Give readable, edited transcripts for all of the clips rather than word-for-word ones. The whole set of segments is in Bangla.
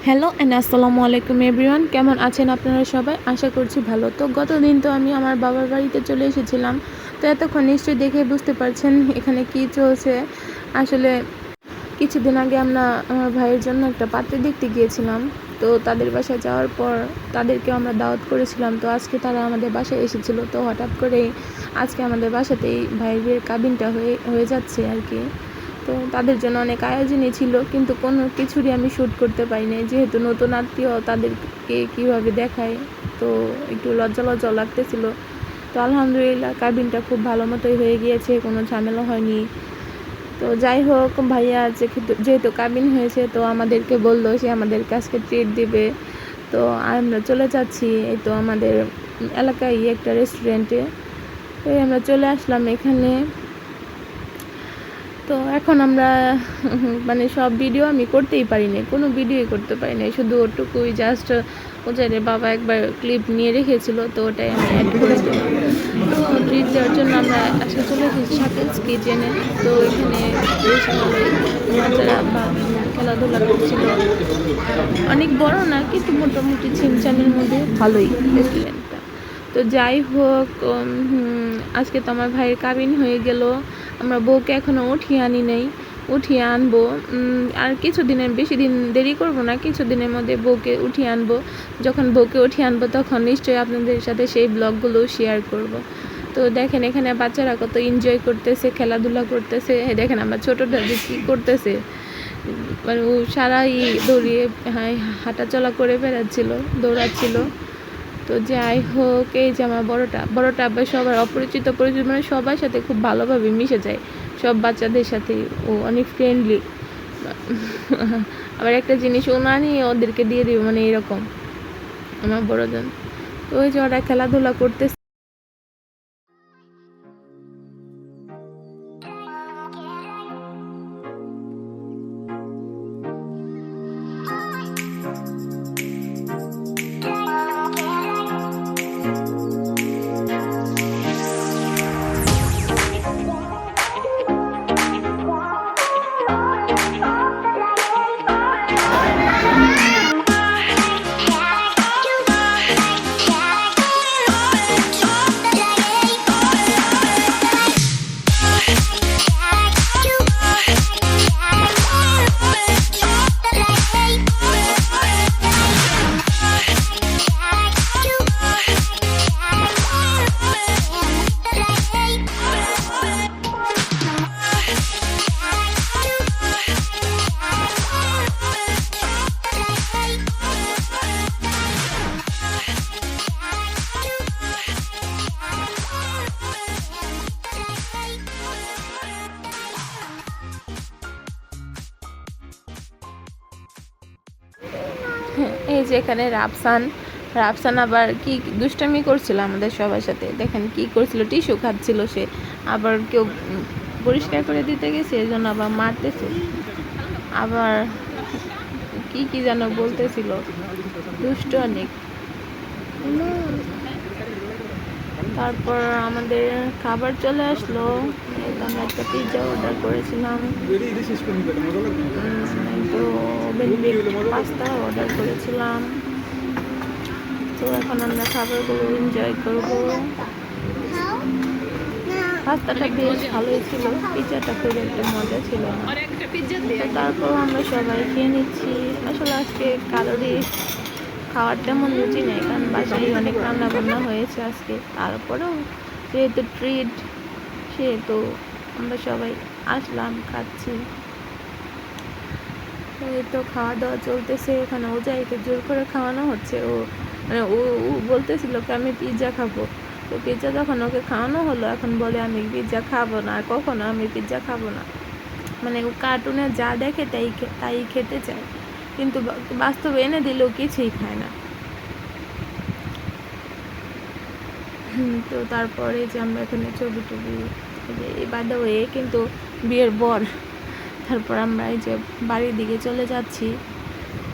হ্যালো অ্যান্ড আসসালামু আলাইকুম এভরিওয়ান, কেমন আছেন আপনারা সবাই? আশা করছি ভালো। তো গতদিন তো আমি আমার বাবার বাড়িতে চলে এসেছিলাম। তো এতক্ষণ নিশ্চয়ই দেখে বুঝতে পারছেন এখানে কি চলছে। আসলে কিছুদিন আগে আমরা আমার ভাইয়ের জন্য একটা পাত্রী দেখতে গিয়েছিলাম। তো তাদের বাসায় যাওয়ার পর তাদেরকে আমরা দাওয়াত করেছিলাম। তো আজকে তারা আমাদের বাসায় এসেছিলো। তো হঠাৎ করেই আজকে আমাদের বাসাতেই ভাইয়ের বিয়ের কাবিনটা হয়ে যাচ্ছে আর কি। তো তাদের জন্য অনেক আয়োজনই ছিল, কিন্তু কোনো কিছুরই আমি শ্যুট করতে পারিনি, যেহেতু নতুন আত্মীয় তাদেরকে কীভাবে দেখায়। তো একটু লজ্জা লাগতেছিল। তো আলহামদুলিল্লাহ কাবিনটা খুব ভালো মতোই হয়ে গিয়েছে, কোনো ঝামেলা হয়নি। তো যাই হোক, ভাইয়া যেহেতু কাবিন হয়েছে তো আমাদেরকে বললো সে আমাদের কাছকে ট্রিট দিবে। তো আমরা চলে যাচ্ছি এই তো আমাদের এলাকায় একটা রেস্টুরেন্টে। তো আমরা চলে আসলাম এখানে। তো এখন আমরা মানে সব ভিডিও আমি করতেই পারিনি, কোনো ভিডিওই করতে পারিনি, শুধু ওটুকুই জাস্ট ওদের বাবা একবার ক্লিপ নিয়ে রেখেছিল, তো ওটাই আমি অ্যাড করেছিলাম। তো ট্রিট দেওয়ার জন্য আমরা আজকে চলে এসেছি শাকিলস কিচেনে। তো এখানে বেশ ভালোই বাচ্চারা খেলাধুলা করছিল, অনেক বড় না কিন্তু মোটামুটি ছিমছামের মধ্যে ভালোই রেস্টুরেন্টটা। তো যাই হোক, আজকে তো আমার ভাইয়ের কাবিন হয়ে গেল। আমরা বউকে এখনও উঠিয়ে আনি নাই, উঠিয়ে আনবো। আর কিছুদিনের বেশি দিন দেরি করব না, কিছুদিনের মধ্যে বউকে উঠিয়ে আনবো। যখন বউকে উঠিয়ে আনবো তখন নিশ্চয়ই আপনাদের সাথে সেই ব্লগগুলো শেয়ার করব। তো দেখেন এখানে বাচ্চারা কত এনজয় করতেছে, খেলাধুলা করতেছে। দেখেন আমার ছোটোটা যে কী করতেছে, মানে ও সারাই দৌড়িয়ে হাঁটাচলা করে বেড়াচ্ছিল, দৌড়াচ্ছিল। তো যাই হোক, এই যে আমার বড়টা আবার সবার অপরিচিত মানে সবার সাথে খুব ভালোভাবে মিশে যায়, সব বাচ্চাদের সাথে ও অনেক ফ্রেন্ডলি। আবার একটা জিনিস ও না নিয়ে ওদেরকে দিয়ে দিবে, মানে এরকম আমার বড়জন। তো ওই যে ওরা খেলাধুলা করতেছে। এই যে এখানে রাফসান আবার কি দুষ্টামি করছিল আমাদের সবার সাথে। দেখেন কি করছিল, টিস্যু খাচ্ছিল সে, আবার কেউ পরিষ্কার করে দিতে গেছে এজন্য আবার মারতেছে, আবার কি যেন বলতেছিল, দুষ্ট অনেক। তারপর আমাদের খাবার চলে আসলো। আমরা একটা পিৎজা অর্ডার করেছিলাম, তো পাস্তা অর্ডার করেছিলাম। তো এখন আমরা খাবারগুলো এনজয় করবো। পাস্তাটা বেশ ভালোই ছিল, পিৎজাটা খুব একটা মজা ছিল না। তারপর আমরা সবাই খেয়ে নিচ্ছি। আসলে আজকে কারোরই খাওয়ার তেমন রুচি নেই, কারণ বাসায় অনেক রান্না বান্না হয়েছে আজকে। তারপরেও যেহেতু ট্রিট, সেহেতু আমরা সবাই আসলাম, খাচ্ছি। এই তো খাওয়া দাওয়া চলতেছে। এখানে ওজাইকে জোর করে খাওয়ানো হচ্ছে। মানে ও বলতেছিল কি আমি পিৎজা খাবো। তো পিৎজা যখন ওকে খাওয়ানো হলো, এখন বলে আমি পিৎজা খাবো না, আর কখনো আমি পিৎজা খাবো না। মানে ও কার্টুনে যা দেখে তাই খেতে চায়, কিন্তু বাস্তবে এনে দিলেও কিছুই খায় না। তো তারপরে যে আমরা এখানে ছবি বাই দ্য ওয়ে কিন্তু বিয়ের বর। তারপর আমরা এই যে বাড়ির দিকে চলে যাচ্ছি।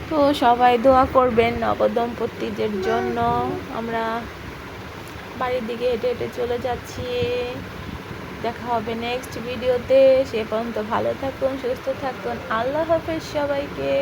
তো সবাই দোয়া করবেন নবদম্পতিদের জন্য। আমরা বাড়ির দিকে হেঁটে হেঁটে চলে যাচ্ছি। দেখা হবে নেক্সট ভিডিওতে। সে পর্যন্ত ভালো থাকুন, সুস্থ থাকুন। আল্লাহ হাফেজ সবাইকে।